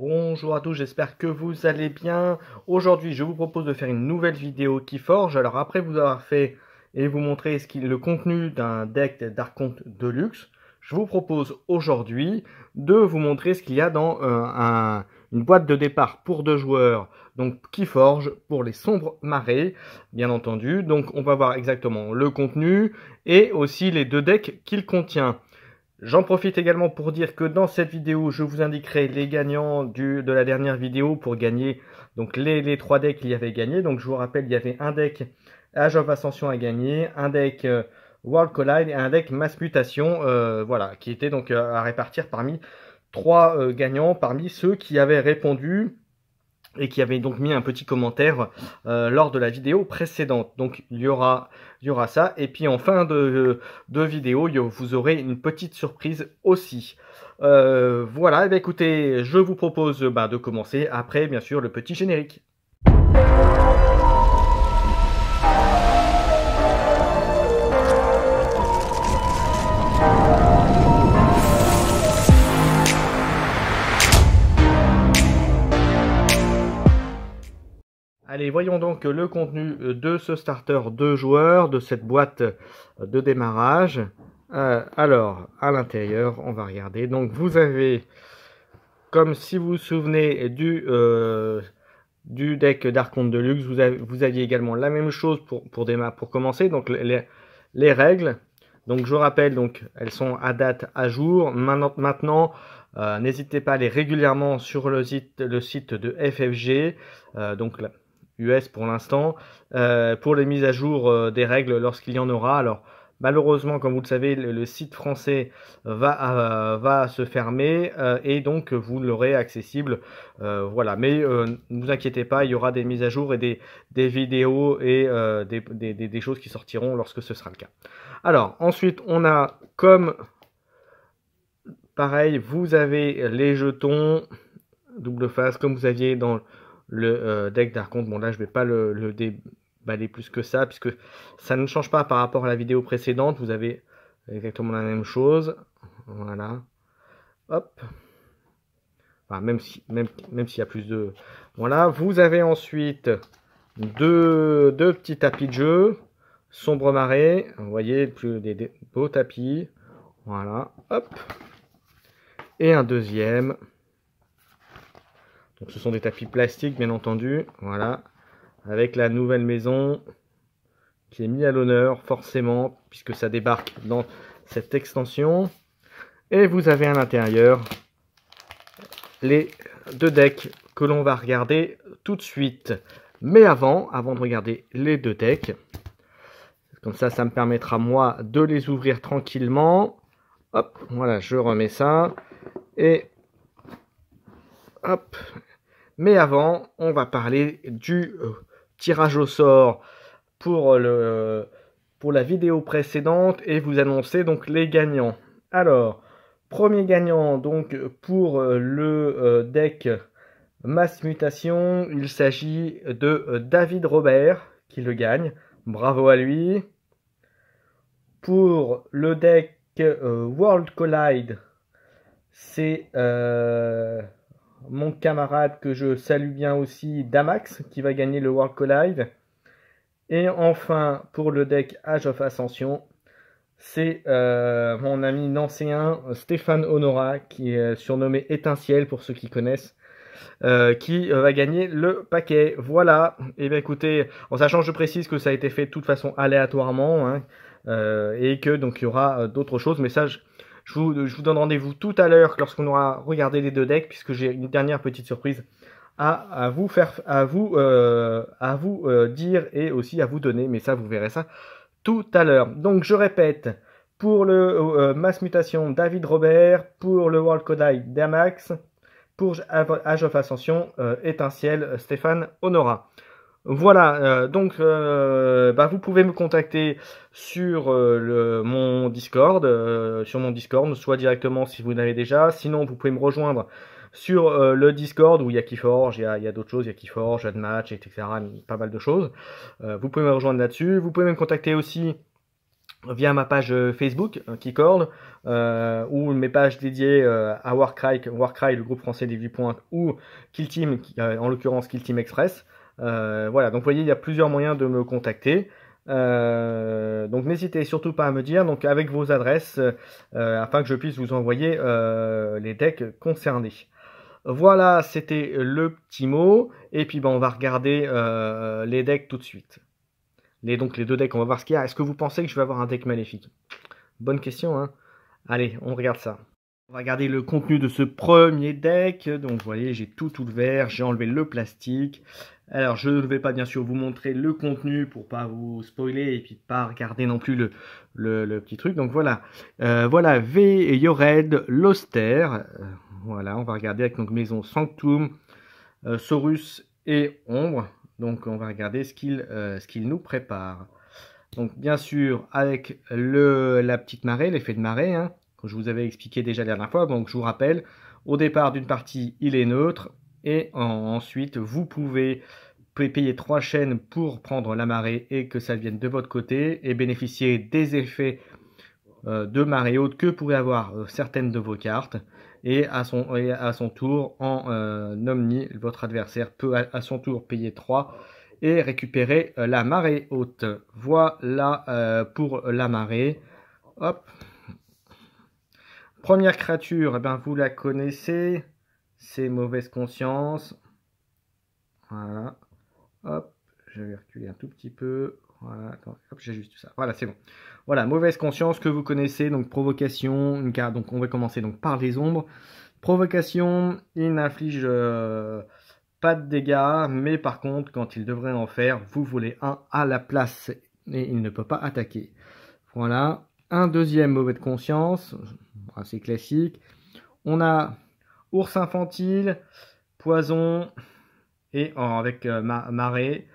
Bonjour à tous, j'espère que vous allez bien. Aujourd'hui, je vous propose de faire une nouvelle vidéo Keyforge. Alors après vous avoir fait et vous montrer le contenu d'un deck d'Archonte Deluxe, je vous propose aujourd'hui de vous montrer ce qu'il y a dans une boîte de départ pour 2 joueurs, donc Keyforge pour les sombres marées, bien entendu. Donc on va voir exactement le contenu et aussi les 2 decks qu'il contient. J'en profite également pour dire que dans cette vidéo, je vous indiquerai les gagnants de la dernière vidéo pour gagner donc les 3 decks qu'il y avait gagné. Donc je vous rappelle, il y avait un deck Age of Ascension à gagner, un deck World Collide et un deck Mass Mutation, voilà, qui était donc à répartir parmi 3 gagnants, parmi ceux qui avaient répondu et qui avait donc mis un petit commentaire lors de la vidéo précédente. Donc il y aura ça. Et puis en fin de vidéo, vous aurez une petite surprise aussi. Voilà, et bien, écoutez, je vous propose de commencer après, bien sûr, le petit générique. Allez, voyons donc le contenu de ce starter 2 joueurs, de cette boîte de démarrage. Alors, à l'intérieur, on va regarder. Donc, vous avez, comme si vous vous souvenez du deck d'Archonte Deluxe, vous aviez également la même chose pour commencer. Donc, les règles. Donc, je rappelle, donc, elles sont à date à jour. Maintenant, n'hésitez pas à aller régulièrement sur le site de FFG. Donc, US pour l'instant, pour les mises à jour des règles lorsqu'il y en aura. Alors malheureusement, comme vous le savez, le site français va se fermer et donc vous l'aurez accessible. Voilà, mais ne vous inquiétez pas, il y aura des mises à jour et des vidéos et des choses qui sortiront lorsque ce sera le cas. Alors ensuite, on a comme pareil, vous avez les jetons double face comme vous aviez dans le deck d'Archonte. Bon là je vais pas le déballer plus que ça puisque ça ne change pas par rapport à la vidéo précédente. Vous avez exactement la même chose. Voilà. Hop. Enfin, même s'il y a plus de... Voilà. Vous avez ensuite deux petits tapis de jeu. Sombre marée. Vous voyez des beaux tapis. Voilà. Hop. Et un deuxième. Donc ce sont des tapis plastiques bien entendu, voilà, avec la nouvelle maison qui est mise à l'honneur forcément puisque ça débarque dans cette extension. Et vous avez à l'intérieur les 2 decks que l'on va regarder tout de suite. Mais avant de regarder les 2 decks, comme ça me permettra moi de les ouvrir tranquillement. Hop, voilà, je remets ça et hop. Mais avant, on va parler du tirage au sort pour la vidéo précédente et vous annoncer donc les gagnants. Alors, premier gagnant donc pour le deck Mass Mutation, il s'agit de David Robert qui le gagne. Bravo à lui. Pour le deck World Collide, c'est... mon camarade que je salue bien aussi, Damax, qui va gagner le World Collide. Et enfin, pour le deck Age of Ascension, c'est mon ami nancéen Stéphane Honora, qui est surnommé Étincelle pour ceux qui connaissent, qui va gagner le paquet. Voilà. Et bien écoutez, en sachant, je précise que ça a été fait de toute façon aléatoirement, hein, et que donc il y aura d'autres choses, mais ça... Je vous donne rendez-vous tout à l'heure lorsqu'on aura regardé les 2 decks, puisque j'ai une dernière petite surprise à vous dire et aussi à vous donner, mais ça vous verrez ça tout à l'heure. Donc je répète, pour le Mass Mutation, David Robert, pour le World Collide, Damax, pour Age of Ascension, Étincelle, Stéphane Honora. Voilà, donc vous pouvez me contacter sur mon Discord, soit directement si vous n'avez déjà. Sinon, vous pouvez me rejoindre sur le Discord où il y a Keyforge, il y a d'autres choses, il y a Keyforge, Admatch, etc. Pas mal de choses. Vous pouvez me rejoindre là-dessus. Vous pouvez me contacter aussi via ma page Facebook Keycord ou mes pages dédiées à Warcry, le groupe français des viewpoints, ou Kill Team, en l'occurrence Kill Team Express. Voilà, donc vous voyez, il y a plusieurs moyens de me contacter. Donc n'hésitez surtout pas à me dire, donc avec vos adresses, afin que je puisse vous envoyer les decks concernés. Voilà, c'était le petit mot. Et puis on va regarder les decks tout de suite. Donc les deux decks, on va voir ce qu'il y a. Est-ce que vous pensez que je vais avoir un deck maléfique? Bonne question, hein. Allez, on regarde ça. On va regarder le contenu de ce premier deck. Donc vous voyez, j'ai tout ouvert, j'ai enlevé le plastique. Alors je ne vais pas bien sûr vous montrer le contenu pour pas vous spoiler et puis pas regarder non plus le petit truc. Donc voilà, voilà V Yored, l'Auster. Voilà, on va regarder avec donc maison Sanctum, Saurus et Ombre. Donc on va regarder ce qu'il nous prépare. Donc bien sûr avec la petite marée, l'effet de marée, hein, que je vous avais expliqué déjà la dernière fois. Donc je vous rappelle, au départ d'une partie, il est neutre. Et ensuite, vous pouvez payer 3 chaînes pour prendre la marée et que ça vienne de votre côté et bénéficier des effets de marée haute que pourraient avoir certaines de vos cartes. Et à son tour, en omni, votre adversaire peut à son tour payer 3 et récupérer la marée haute. Voilà pour la marée. Hop. Première créature, eh ben, vous la connaissez. C'est Mauvaise Conscience. Voilà. Hop. Je vais reculer un tout petit peu. Voilà, attends, hop, j'ajuste ça. Voilà, c'est bon. Voilà, Mauvaise Conscience que vous connaissez, donc provocation, une carte. Donc on va commencer donc par les ombres. Provocation, il n'inflige pas de dégâts, mais par contre, quand il devrait en faire, vous volez un à la place et il ne peut pas attaquer. Voilà. Un deuxième Mauvaise Conscience, assez classique. On a Ours Infantile, Poison et avec marée.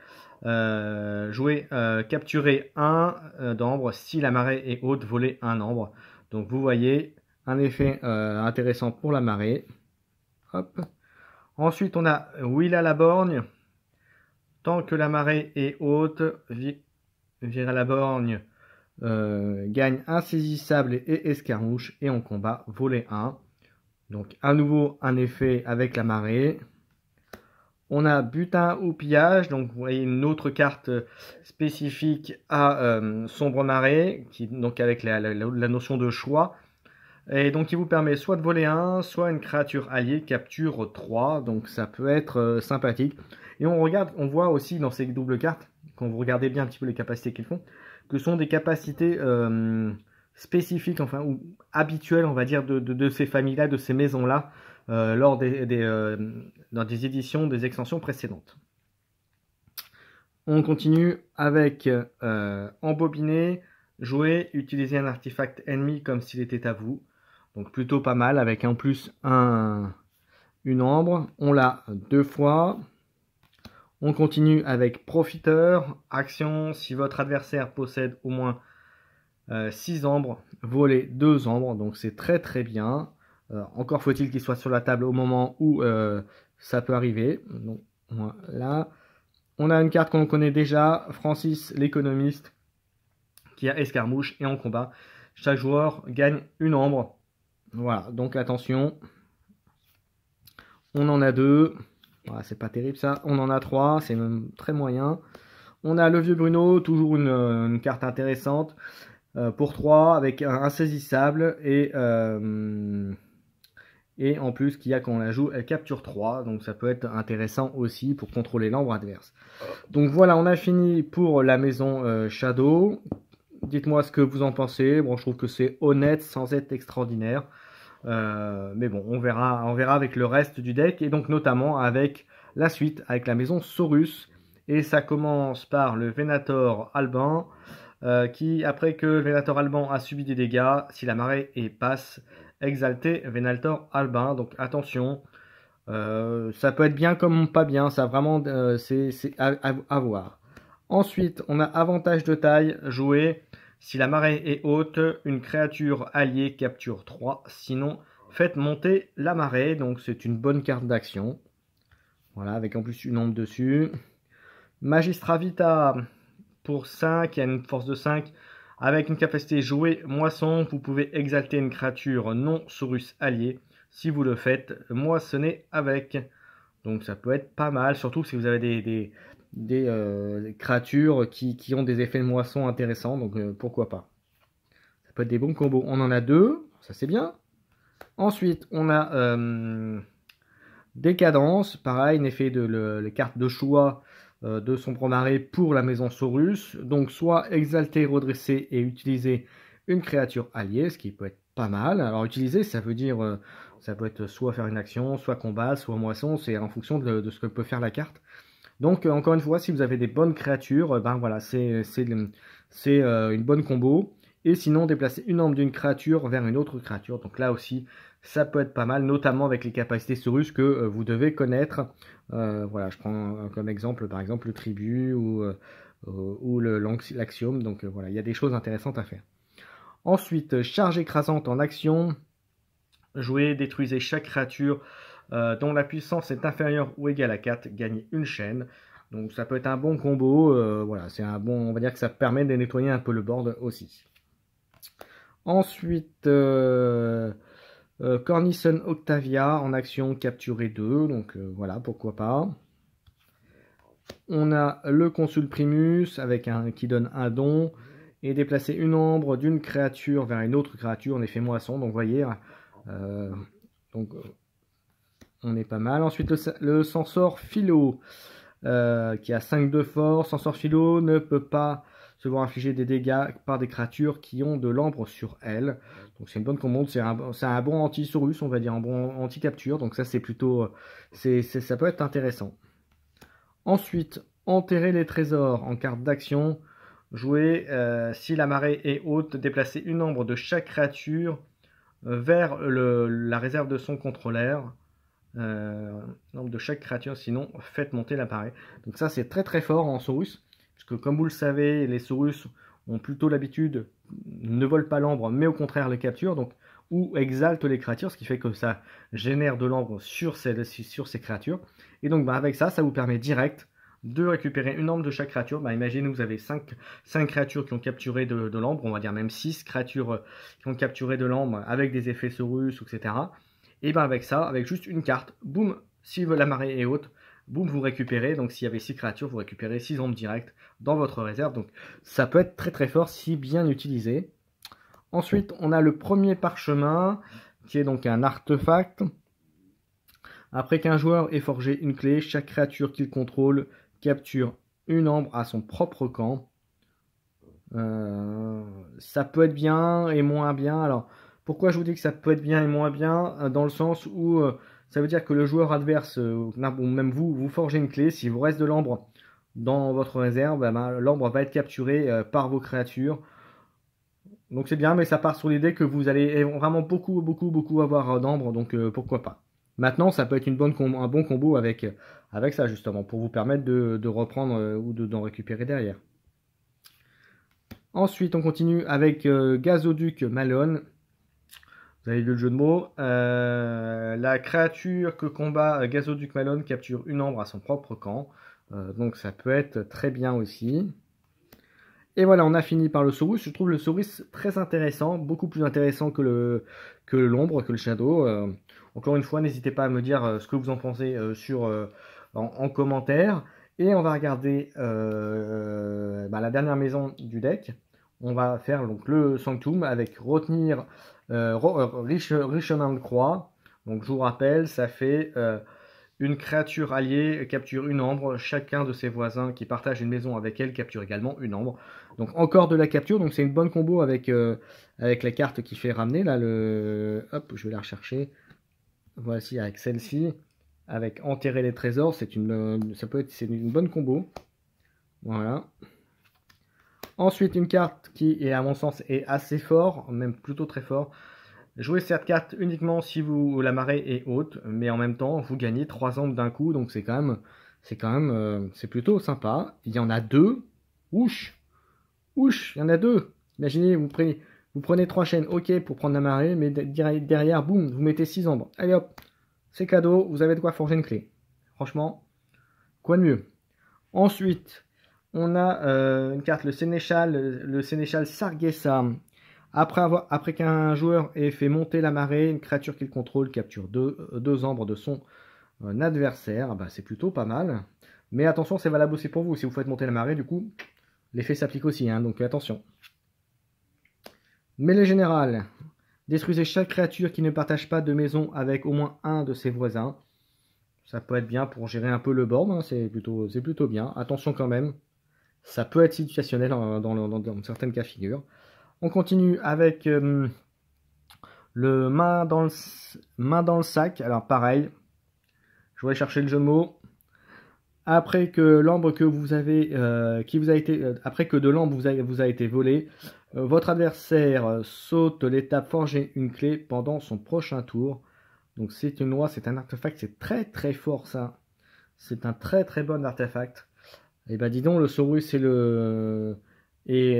Jouer, capturer un d'ambre. Si la marée est haute, voler un ambre. Donc vous voyez un effet intéressant pour la marée. Hop. Ensuite on a Will à la borgne. Tant que la marée est haute, Vir à la borgne gagne insaisissable et escarmouche. Et en combat, voler 1. Donc à nouveau un effet avec la marée. On a butin ou pillage, donc vous voyez une autre carte spécifique à sombre marée, donc avec la notion de choix. Et donc il vous permet soit de voler 1, soit une créature alliée capture 3, donc ça peut être sympathique. Et on voit aussi dans ces doubles cartes, quand vous regardez bien un petit peu les capacités qu'ils font, que ce sont des capacités spécifiques, enfin, ou habituelles, on va dire, de ces familles-là, de ces maisons-là, lors dans des éditions, des extensions précédentes. On continue avec embobiner, jouer, utiliser un artefact ennemi comme s'il était à vous. Donc plutôt pas mal, avec en plus une ambre. On l'a 2 fois. On continue avec profiteur, action, si votre adversaire possède au moins 6 ombres, volez 2 ombres, donc c'est très très bien. Encore faut-il qu'il soit sur la table au moment où ça peut arriver. Donc, voilà. On a une carte qu'on connaît déjà, Francis l'économiste, qui a escarmouche et en combat. Chaque joueur gagne une ombre. Voilà, donc attention. On en a 2. Voilà, c'est pas terrible ça. On en a 3, c'est même très moyen. On a le vieux Bruno, toujours une carte intéressante. Pour 3 avec un insaisissable et en plus qu'il y a quand on la joue, elle capture 3, donc ça peut être intéressant aussi pour contrôler l'ombre adverse. Donc voilà, on a fini pour la maison Shadow. Dites-moi ce que vous en pensez. Bon, je trouve que c'est honnête sans être extraordinaire. Mais bon, on verra avec le reste du deck et donc notamment avec la suite, avec la maison Saurus. Et ça commence par le Venator Alban. Qui, après que le Venator Alban a subi des dégâts, si la marée est passe, exalté Venator Alban. Donc attention, ça peut être bien comme pas bien, ça vraiment c'est à voir. Ensuite, on a avantage de taille, jouer. Si la marée est haute, une créature alliée capture 3. Sinon, faites monter la marée. Donc c'est une bonne carte d'action. Voilà, avec en plus une ombre dessus. Magistrat Vita. Pour 5, il y a une force de 5 Avec une capacité jouée moisson, vous pouvez exalter une créature non Saurus alliée. Si vous le faites, moissonnez avec. Donc ça peut être pas mal, surtout si vous avez des créatures qui ont des effets de moisson intéressants, donc pourquoi pas. Ça peut être des bons combos. On en a deux, ça c'est bien. Ensuite, on a Décadence, pareil, un effet de les cartes de choix de Sombre Marée pour la maison Saurus. Donc soit exalter, redresser et utiliser une créature alliée, ce qui peut être pas mal. Alors utiliser, ça veut dire, ça peut être soit faire une action, soit combat, soit moisson, c'est en fonction de ce que peut faire la carte. Donc encore une fois, si vous avez des bonnes créatures, ben voilà, c'est une bonne combo. Et sinon, déplacer une arme d'une créature vers une autre créature. Donc là aussi, ça peut être pas mal, notamment avec les capacités Saurus que vous devez connaître. Voilà, je prends comme exemple, par exemple, le tribut ou l'axiome. Donc voilà, il y a des choses intéressantes à faire. Ensuite, charge écrasante en action. Jouez, détruisez chaque créature dont la puissance est inférieure ou égale à 4, gagnez une chaîne. Donc ça peut être un bon combo. Voilà, c'est un bon, on va dire que ça permet de nettoyer un peu le board aussi. Ensuite, Cornison Octavia en action, capturer 2, donc voilà, pourquoi pas. On a le Consul Primus avec qui donne un don et déplacer une ombre d'une créature vers une autre créature en effet moisson, donc vous voyez, on est pas mal. Ensuite, le Censor Philo qui a 5 de force. Censor Philo ne peut pas se voir infliger des dégâts par des créatures qui ont de l'ambre sur elles. Donc c'est une bonne commande, c'est un bon anti-Saurus, on va dire, un bon anti-capture. Donc ça c'est plutôt, ça peut être intéressant. Ensuite, enterrer les trésors en carte d'action. Jouer, si la marée est haute, déplacer une ombre de chaque créature vers la réserve de son contrôleur. Nombre de chaque créature, sinon faites monter la marée. Donc ça c'est très très fort en Saurus, puisque comme vous le savez, les Saurus ont plutôt l'habitude, ne volent pas l'ambre, mais au contraire les capturent, donc ou exaltent les créatures, ce qui fait que ça génère de l'ambre sur ces créatures. Et donc avec ça vous permet direct de récupérer une ambre de chaque créature. Imaginez vous avez 5 créatures qui ont capturé de l'ambre, on va dire même 6 créatures qui ont capturé de l'ambre avec des effets Saurus, etc. Et bien avec ça, avec juste une carte, boum, si la marée est haute, boum, vous récupérez. Donc s'il y avait 6 créatures, vous récupérez 6 ombres directes dans votre réserve. Donc ça peut être très très fort si bien utilisé. Ensuite, on a le premier parchemin, qui est donc un artefact. Après qu'un joueur ait forgé une clé, chaque créature qu'il contrôle capture une ambre à son propre camp. Ça peut être bien et moins bien. Alors, pourquoi je vous dis que ça peut être bien et moins bien? Dans le sens où ça veut dire que le joueur adverse, ou même vous forgez une clé. Si vous reste de l'ambre dans votre réserve, l'ambre va être capturé par vos créatures. Donc c'est bien, mais ça part sur l'idée que vous allez vraiment beaucoup avoir d'ambre, donc pourquoi pas. Maintenant, ça peut être un bon combo avec ça, justement, pour vous permettre de reprendre ou d'en récupérer derrière. Ensuite, on continue avec Gazoduc Malone. Vous avez vu le jeu de mots. La créature que combat Gazoduc Malone capture une ambre à son propre camp. Donc ça peut être très bien aussi. Et voilà, on a fini par le Saurus. Je trouve le Saurus très intéressant, beaucoup plus intéressant que l'ombre, que le Shadow. Encore une fois, n'hésitez pas à me dire ce que vous en pensez en commentaire. Et on va regarder la dernière maison du deck. On va faire donc le Sanctum avec retenir Richement de Croix. Donc je vous rappelle, ça fait une créature alliée capture une ambre. Chacun de ses voisins qui partagent une maison avec elle capture également une ambre. Donc encore de la capture. Donc c'est une bonne combo avec la carte qui fait ramener là hop, je vais la rechercher. Voici avec celle-ci, avec enterrer les trésors. C'est une bonne combo. Voilà. Ensuite, une carte qui est à mon sens est assez fort, même plutôt très fort. Jouez cette carte uniquement si la marée est haute, mais en même temps, vous gagnez 3 ombres d'un coup, donc c'est plutôt sympa. Il y en a 2. Ouch, il y en a 2. Imaginez, vous prenez 3 chaînes, ok, pour prendre la marée, mais derrière, boum, vous mettez 6 ombres. Allez hop, c'est cadeau, vous avez de quoi forger une clé. Franchement, quoi de mieux. Ensuite, on a une carte, le sénéchal Sargessa. Après qu'un joueur ait fait monter la marée, une créature qu'il contrôle capture deux ombres de son adversaire. Bah, c'est plutôt pas mal. Mais attention, c'est valable aussi pour vous. Si vous faites monter la marée, du coup, l'effet s'applique aussi, hein, donc attention. Mêlée générale. Détruisez chaque créature qui ne partage pas de maison avec au moins un de ses voisins. Ça peut être bien pour gérer un peu le board, hein, c'est plutôt bien. Attention quand même, ça peut être situationnel dans certains cas de figure. On continue avec le main dans le sac. Alors pareil, je vais aller chercher le jeu de mots. Après que l'ambre que vous avez, après que de l'ambre vous a été volé, votre adversaire saute l'étape forger une clé pendant son prochain tour. Donc c'est une loi, c'est un artefact, c'est très très fort ça. C'est un très très bon artefact. Et bah dis donc, le Saurus et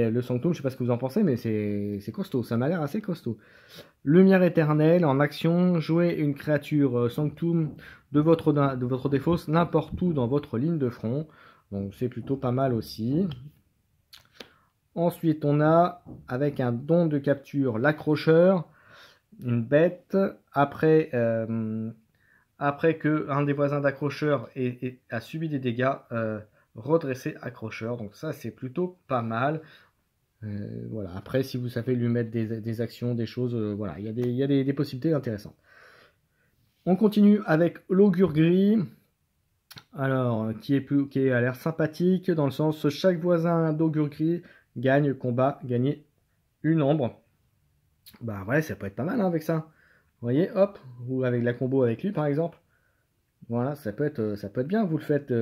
le Sanctum, je sais pas ce que vous en pensez, mais c'est costaud, ça m'a l'air assez costaud. Lumière éternelle, en action, jouez une créature Sanctum de votre défausse n'importe où dans votre ligne de front. Donc c'est plutôt pas mal aussi. Ensuite, on a, avec un don de capture, l'accrocheur, une bête. Après que un des voisins d'accrocheur a subi des dégâts, redresser accrocheur. Donc ça, c'est plutôt pas mal. Voilà. Après, si vous savez lui mettre des actions, des choses, voilà, il y a des possibilités intéressantes. On continue avec l'augure gris. Alors, qui a l'air sympathique dans le sens chaque voisin d'augure gris gagne combat, gagner une ombre. Bah ouais, ça peut être pas mal hein, avec ça. Vous voyez, hop, ou avec la combo avec lui par exemple. Voilà, ça peut être bien. Vous faites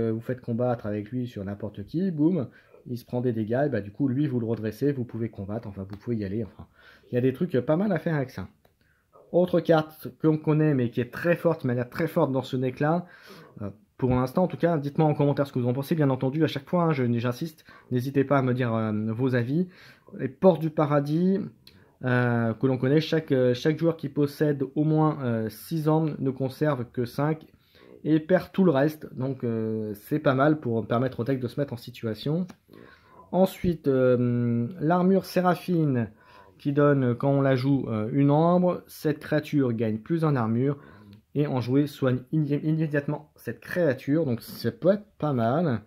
combattre avec lui sur n'importe qui, boum, il se prend des dégâts, et bah du coup lui vous le redressez, vous pouvez combattre, enfin vous pouvez y aller. Enfin, il y a des trucs pas mal à faire avec ça. Autre carte que l'on connaît mais qui est très forte, de manière très forte dans ce deck là. Pour l'instant, en tout cas, dites-moi en commentaire ce que vous en pensez. Bien entendu, à chaque fois, hein, j'insiste, n'hésitez pas à me dire vos avis. Les portes du paradis, que l'on connaît, chaque joueur qui possède au moins 6 armes ne conserve que 5 et perd tout le reste. Donc, c'est pas mal pour permettre au deck de se mettre en situation. Ensuite, l'armure Séraphine qui donne, quand on la joue, une ambre. Cette créature gagne plus en armure. Et en jouer soigne immédiatement cette créature. Donc ça peut être pas mal.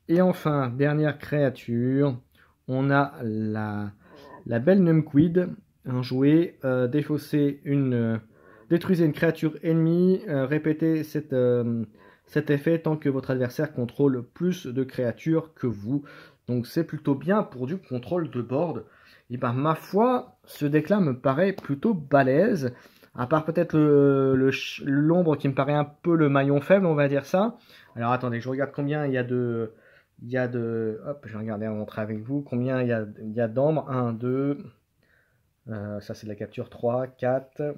Et enfin, dernière créature. On a la belle Numquid. En jouer, détruisez une créature ennemie. Répétez cet effet tant que votre adversaire contrôle plus de créatures que vous. Donc c'est plutôt bien pour du contrôle de board. Et ben ma foi, ce deck là me paraît plutôt balèze. À part peut-être l'ombre qui me paraît un peu le maillon faible, on va dire ça. Alors attendez, je regarde combien il y a de... Hop, je vais regarder à montrer avec vous. Combien il y a d'ombres. 1, 2... ça c'est de la capture. 3, 4...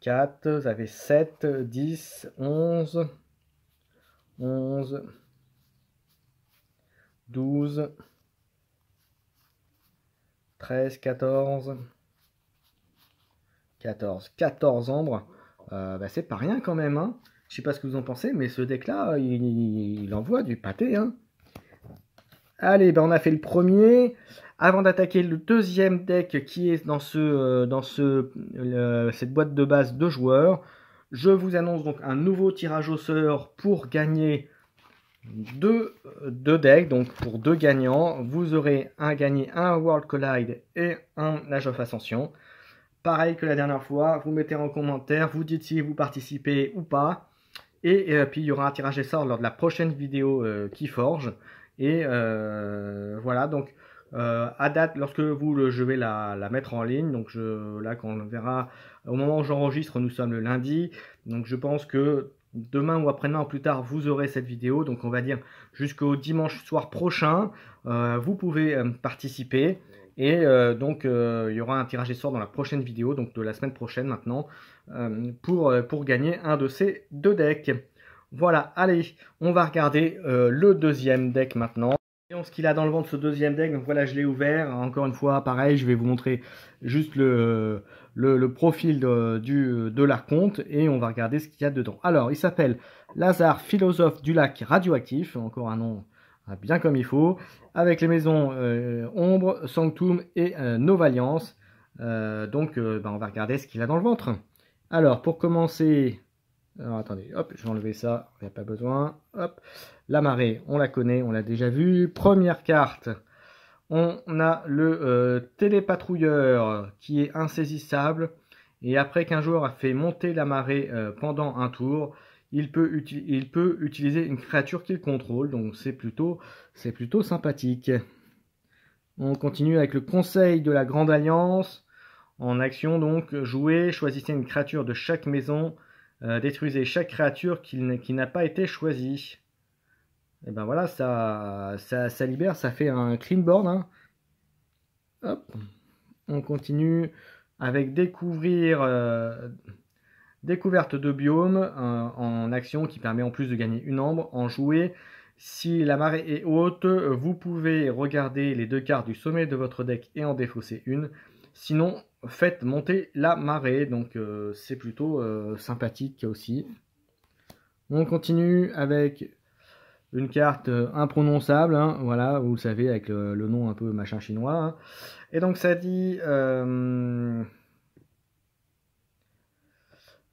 4... Vous avez 7, 10, 11... 11... 12... 13, 14... 14 ombres, bah c'est pas rien quand même, hein. Je sais pas ce que vous en pensez, mais ce deck là, il envoie du pâté, hein. Allez, bah on a fait le premier. Avant d'attaquer le deuxième deck qui est dans cette boîte de base de joueurs, je vous annonce donc un nouveau tirage au sort pour gagner deux decks, donc pour 2 gagnants. Vous aurez gagné un World Collide et un Age of Ascension. Pareil que la dernière fois, vous mettez en commentaire, vous dites si vous participez ou pas. Et puis il y aura un tirage au sort lors de la prochaine vidéo qui forge. Et voilà, donc à date, lorsque je vais la mettre en ligne, donc là quand on verra, au moment où j'enregistre, nous sommes le lundi. Donc je pense que demain ou après-demain ou plus tard, vous aurez cette vidéo. Donc on va dire jusqu'au dimanche soir prochain, vous pouvez participer. Et donc il y aura un tirage au sort dans la prochaine vidéo, donc de la semaine prochaine maintenant, pour gagner un de ces 2 decks. Voilà, allez, on va regarder le deuxième deck maintenant. Voyons ce qu'il a dans le ventre ce deuxième deck. Donc voilà, je l'ai ouvert. Encore une fois, pareil, je vais vous montrer juste le profil de l'archonte et on va regarder ce qu'il y a dedans. Alors, il s'appelle Lazare, philosophe du lac radioactif. Encore un bien comme il faut, avec les maisons Ombre, Sanctum et Novalliance. Donc on va regarder ce qu'il a dans le ventre. Alors pour commencer, alors attendez, hop, je vais enlever ça, il n'y a pas besoin. Hop, la marée, on la connaît, on l'a déjà vu. Première carte, on a le télépatrouilleur qui est insaisissable. Et après qu'un joueur a fait monter la marée pendant un tour, il peut utiliser une créature qu'il contrôle. Donc c'est plutôt sympathique. On continue avec le conseil de la Grande Alliance. En action donc, jouez, choisissez une créature de chaque maison. Détruisez chaque créature qui n'a pas été choisie. Et ben voilà, ça libère, ça fait un clean board. Hein. Hop. On continue avec découverte de biome en action qui permet en plus de gagner une ambre. En jouer, si la marée est haute, vous pouvez regarder les 2 cartes du sommet de votre deck et en défausser une. Sinon, faites monter la marée, donc c'est plutôt sympathique aussi. On continue avec une carte imprononçable, hein, voilà, vous le savez, avec le nom un peu machin chinois. Hein. Et donc ça dit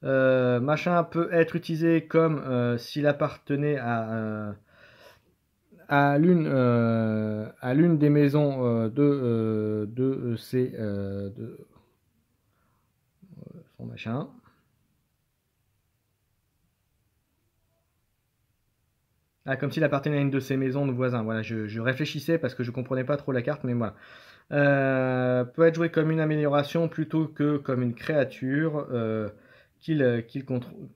machin peut être utilisé comme s'il appartenait à l'une des maisons de son machin. Ah, comme s'il appartenait à une de ses maisons de voisins. Voilà, je réfléchissais parce que je comprenais pas trop la carte, mais voilà. Peut être joué comme une amélioration plutôt que comme une créature qu'il contrôle.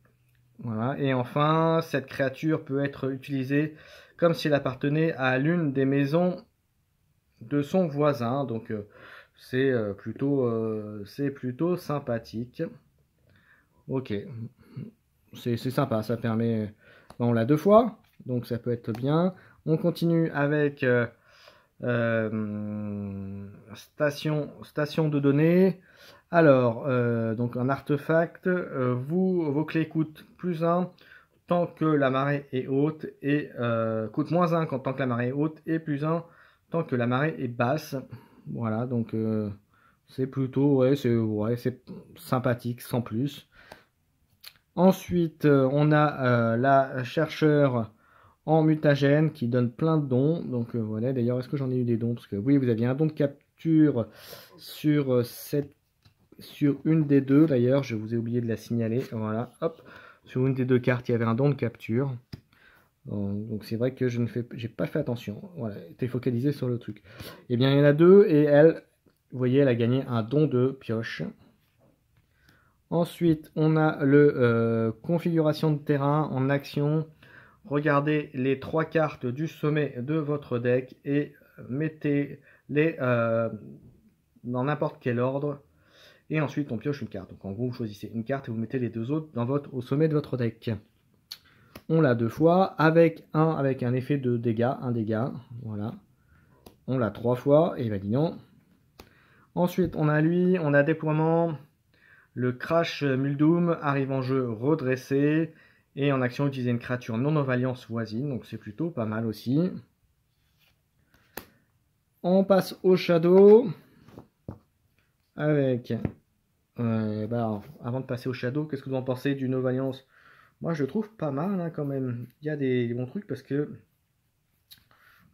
Voilà. Et enfin, cette créature peut être utilisée comme s'il appartenait à l'une des maisons de son voisin. Donc c'est plutôt sympathique. Ok, c'est sympa, ça permet... On l'a 2 fois, donc ça peut être bien. On continue avec station de données. Alors, donc un artefact, vos clés coûtent +1 tant que la marée est haute et coûte -1 tant que la marée est haute et +1 tant que la marée est basse. Voilà, donc c'est plutôt, c'est sympathique, sans plus. Ensuite, on a la chercheur en mutagène qui donne plein de dons. Donc voilà, d'ailleurs, est-ce que j'en ai eu des dons? Parce que oui, vous aviez un don de capture sur une des 2, d'ailleurs, je vous ai oublié de la signaler. Voilà, hop, sur une des 2 cartes, il y avait un don de capture. Donc c'est vrai que j'ai pas fait attention. Voilà, j'étais focalisé sur le truc. Eh bien, il y en a 2 et elle, vous voyez, elle a gagné un don de pioche. Ensuite, on a le configuration de terrain en action. Regardez les 3 cartes du sommet de votre deck et mettez-les dans n'importe quel ordre. Et ensuite, on pioche une carte. Donc en gros, vous choisissez une carte et vous mettez les 2 autres au sommet de votre deck. On l'a 2 fois avec un effet de dégâts, un dégât. Voilà. On l'a 3 fois et il va dire non. Ensuite, on a déploiement. Le Crash Muldoom arrive en jeu redressé et en action utiliser une créature non Novalliance voisine, donc c'est plutôt pas mal aussi. On passe au Shadow avec... avant de passer au Shadow, qu'est-ce que vous en pensez du Novalliance? Moi je le trouve pas mal hein, quand même. Il y a des bons trucs parce que...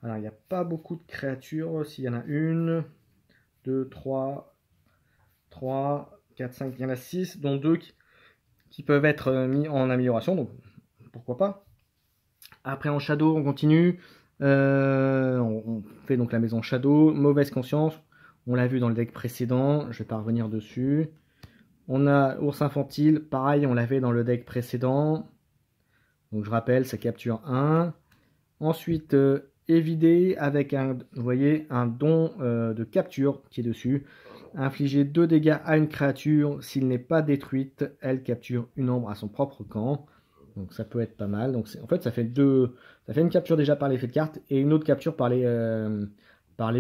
Alors il n'y a pas beaucoup de créatures. S'il y en a 1, 2, 3, 4, 5, il y en a 6, dont 2 qui peuvent être mis en amélioration, donc pourquoi pas. Après en Shadow, on continue. On fait donc la maison Shadow, mauvaise conscience. On l'a vu dans le deck précédent, je vais pas revenir dessus. On a Ours Infantile, pareil, on l'avait dans le deck précédent. Donc je rappelle, ça capture 1. Ensuite, évider avec vous voyez, un don de capture qui est dessus. Infliger 2 dégâts à une créature. S'il n'est pas détruite, elle capture une ombre à son propre camp. Donc ça peut être pas mal. Donc en fait, ça fait une capture déjà par l'effet de carte et une autre capture par les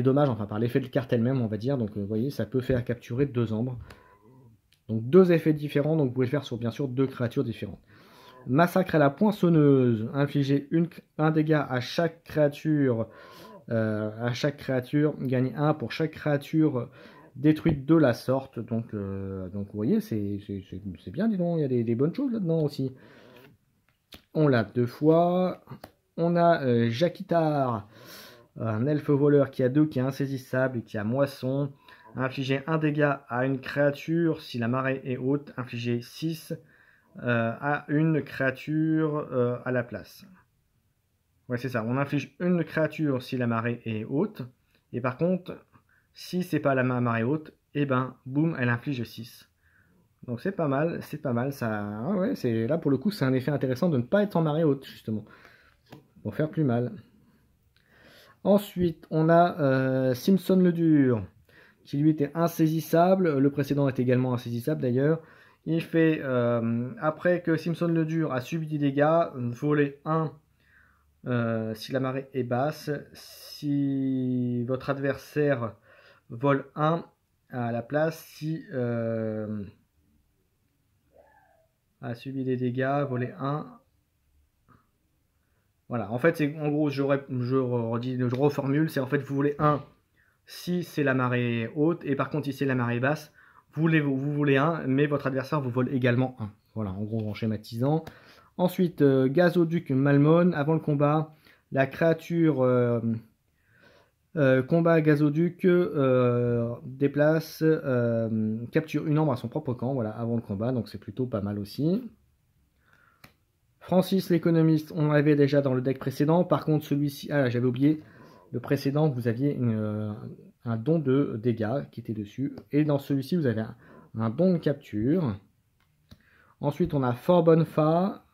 dommages, enfin par l'effet de carte elle-même, on va dire. Donc vous voyez, ça peut faire capturer 2 ombres. Donc 2 effets différents. Donc vous pouvez le faire sur bien sûr 2 créatures différentes. Massacre à la poinçonneuse. Infligez un dégât à chaque créature. Gagnez 1 pour chaque créature détruite de la sorte. Donc vous voyez, c'est bien, dis donc. Il y a des bonnes choses là-dedans aussi. On l'a 2 fois. On a Jaquitar, un elfe voleur qui a 2, qui est insaisissable et qui a moisson. Infligez un dégât à une créature si la marée est haute. Infligez 6 à une créature à la place. Ouais, c'est ça. On inflige une créature si la marée est haute. Et par contre, si c'est pas la marée haute, et ben, boum, elle inflige 6. Donc c'est pas mal, ça. Ah ouais, c'est là pour le coup, c'est un effet intéressant de ne pas être en marée haute, justement. Pour faire plus mal. Ensuite, on a Simpson le Dur, qui lui était insaisissable. Le précédent est également insaisissable d'ailleurs. Il fait, après que Simpson le Dur a subi des dégâts, voler 1 si la marée est basse. Si votre adversaire vole 1 à la place, si a subi des dégâts, voler 1. Voilà, en fait, c'est en gros, je reformule, c'est en fait, vous voulez 1 si c'est la marée haute, et par contre, si c'est la marée basse, vous voulez 1, mais votre adversaire vous vole également 1. Voilà, en gros, en schématisant. Ensuite, Gazoduc Malmon, avant le combat, la créature combat Gazoduc déplace, capture une ombre à son propre camp, voilà, avant le combat, donc c'est plutôt pas mal aussi. Francis l'économiste, on l'avait déjà dans le deck précédent, par contre celui-ci, ah j'avais oublié, le précédent vous aviez un don de dégâts qui était dessus, et dans celui-ci vous avez un don de capture. Ensuite on a Forbonfa,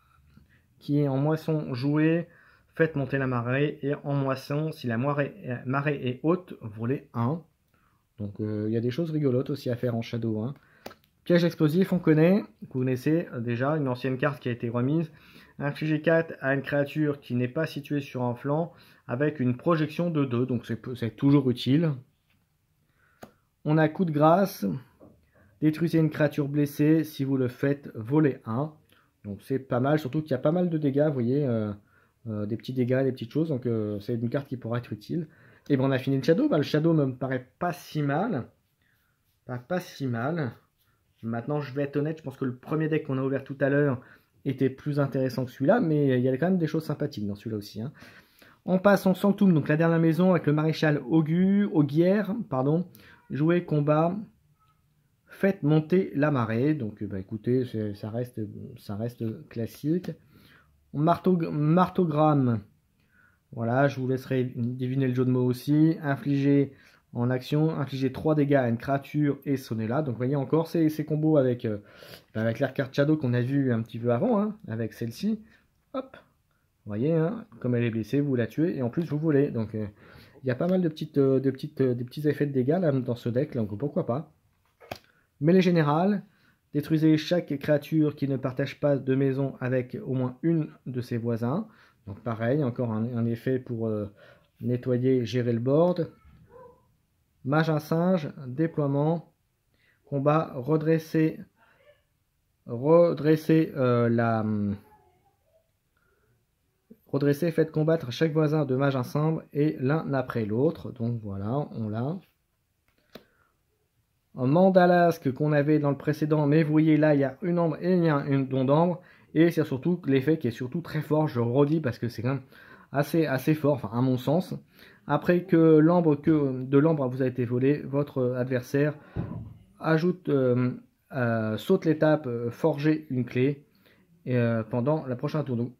qui est en moisson jouée, faites monter la marée, et en moisson, si la marée est haute, volez 1. Donc il y a des choses rigolotes aussi à faire en Shadow. Hein. Piège explosif, on connaît, vous connaissez déjà, une ancienne carte qui a été remise. Infligez 4 à une créature qui n'est pas située sur un flanc, avec une projection de 2, donc c'est toujours utile. On a coup de grâce, détruisez une créature blessée, si vous le faites, volez 1. Donc c'est pas mal, surtout qu'il y a pas mal de dégâts, vous voyez, des petits dégâts, des petites choses, donc c'est une carte qui pourra être utile. Et ben on a fini le Shadow, le Shadow me paraît pas si mal. Pas si mal. Maintenant je vais être honnête, je pense que le premier deck qu'on a ouvert tout à l'heure était plus intéressant que celui-là, mais il y a quand même des choses sympathiques dans celui-là aussi. Hein. On passe en Sanctum, donc la dernière maison, avec le maréchal Auguerre, pardon. Jouer, combat, faites monter la marée. Donc bah, écoutez, ça reste classique. Martogramme, voilà, je vous laisserai deviner le jeu de mots aussi. Infliger en action, infliger 3 dégâts à une créature et sonner là. Donc vous voyez encore ces combos avec l'air carte Shadow qu'on a vu un petit peu avant, hein, avec celle-ci. Hop, vous voyez, hein, comme elle est blessée, vous la tuez et en plus vous volez. Donc il y a pas mal de petits effets de dégâts là, dans ce deck, donc pourquoi pas. Mêlée générale, détruisez chaque créature qui ne partage pas de maison avec au moins une de ses voisins. Donc pareil, encore un effet pour nettoyer, gérer le board. Mage à singe, déploiement, combat, redresser faites combattre chaque voisin de mage ensemble et l'un après l'autre. Donc voilà, on l'a. Un mandalasque qu'on avait dans le précédent, mais vous voyez là, il y a une ombre et il y a un don d'ombre. Et c'est surtout l'effet qui est surtout très fort, je redis, parce que c'est quand même assez fort, enfin à mon sens. Après que de l'ombre vous a été volé, votre adversaire ajoute, saute l'étape, forger une clé pendant la prochaine tour. Donc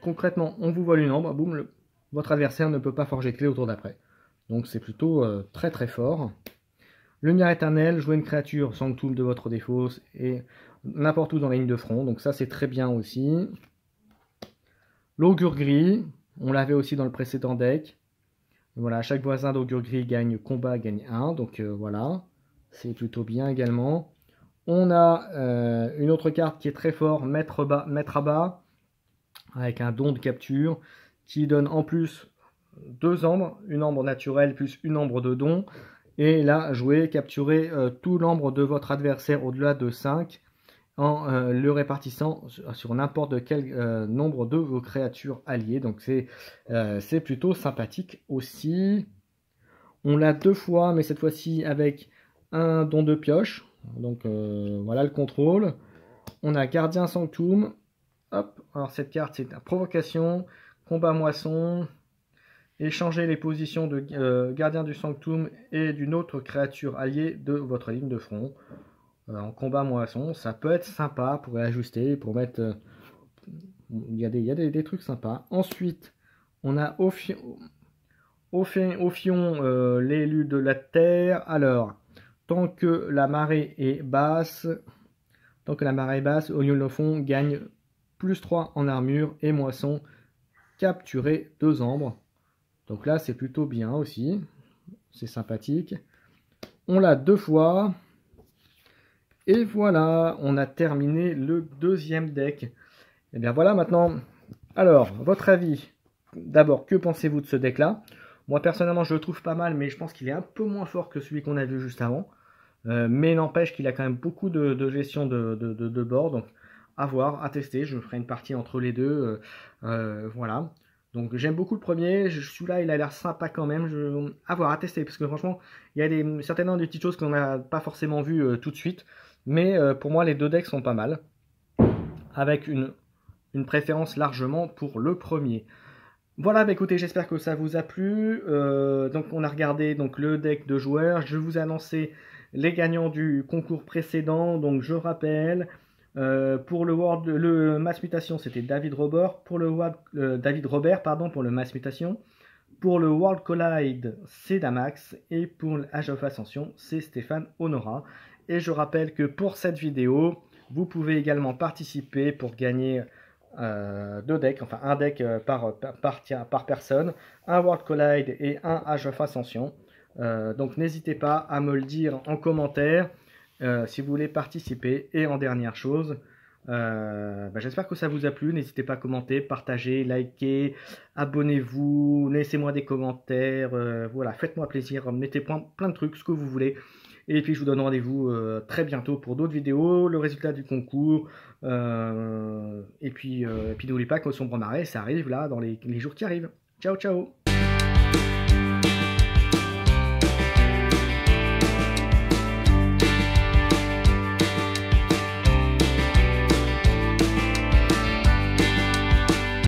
concrètement, on vous vole une ombre, boum, votre adversaire ne peut pas forger de clé au tour d'après. Donc c'est plutôt très fort. Lumière éternelle, jouez une créature Sanctum de votre défausse et n'importe où dans la ligne de front. Donc ça c'est très bien aussi. L'augure gris, on l'avait aussi dans le précédent deck. Voilà, chaque voisin d'augure gris gagne combat, gagne 1. Donc voilà, c'est plutôt bien également. On a une autre carte qui est très fort, mettre à bas, avec un don de capture, qui donne en plus 2 ombres, une ombre naturelle plus une ombre de don. Et là, jouer, capturer tout l'ombre de votre adversaire au-delà de 5. en le répartissant sur n'importe quel nombre de vos créatures alliées. Donc c'est plutôt sympathique aussi. On l'a 2 fois, mais cette fois-ci avec un don de pioche. Donc voilà le contrôle. On a Gardien Sanctum. Hop, alors cette carte c'est une provocation, combat moisson. Échanger les positions de Gardien du Sanctum et d'une autre créature alliée de votre ligne de front. En combat moisson, ça peut être sympa pour ajuster, pour mettre... il y a des trucs sympas. Ensuite, on a Ophion, l'élu de la terre. Alors, tant que la marée est basse, Oignolofon gagne plus 3 en armure et moisson, capturer 2 ombres. Donc là, c'est plutôt bien aussi. C'est sympathique. On l'a 2 fois. Et voilà, on a terminé le deuxième deck. Et bien voilà maintenant. Alors, votre avis. D'abord, que pensez-vous de ce deck-là? Moi, personnellement, je le trouve pas mal, mais je pense qu'il est un peu moins fort que celui qu'on a vu juste avant. Mais n'empêche qu'il a quand même beaucoup de gestion de board. Donc, à voir, à tester. Je ferai une partie entre les deux. Voilà. Donc, j'aime beaucoup le premier. Celui-là, il a l'air sympa quand même. À voir, à tester. Parce que franchement, il y a certainement des petites choses qu'on n'a pas forcément vues tout de suite. Mais pour moi, les deux decks sont pas mal. Avec une préférence largement pour le premier. Voilà, bah écoutez, j'espère que ça vous a plu. Donc on a regardé donc, le deck de joueurs. Je vous ai annoncé les gagnants du concours précédent. Donc je rappelle, pour le Mass Mutation, c'était David Robert. Pour David Robert, pardon, pour le Mass Mutation. Pour le World Collide, c'est Damax. Et pour l'Age of Ascension, c'est Stéphane Honora. Et je rappelle que pour cette vidéo, vous pouvez également participer pour gagner 2 decks, enfin un deck par personne, un World Collide et un Age of Ascension. Donc n'hésitez pas à me le dire en commentaire si vous voulez participer. Et en dernière chose, j'espère que ça vous a plu. N'hésitez pas à commenter, partager, liker, abonnez-vous, laissez-moi des commentaires. Voilà, faites-moi plaisir, mettez plein de trucs, ce que vous voulez. Et puis je vous donne rendez-vous très bientôt pour d'autres vidéos, le résultat du concours. Et puis n'oubliez pas que Sombre Marais, ça arrive là dans les jours qui arrivent. Ciao, ciao!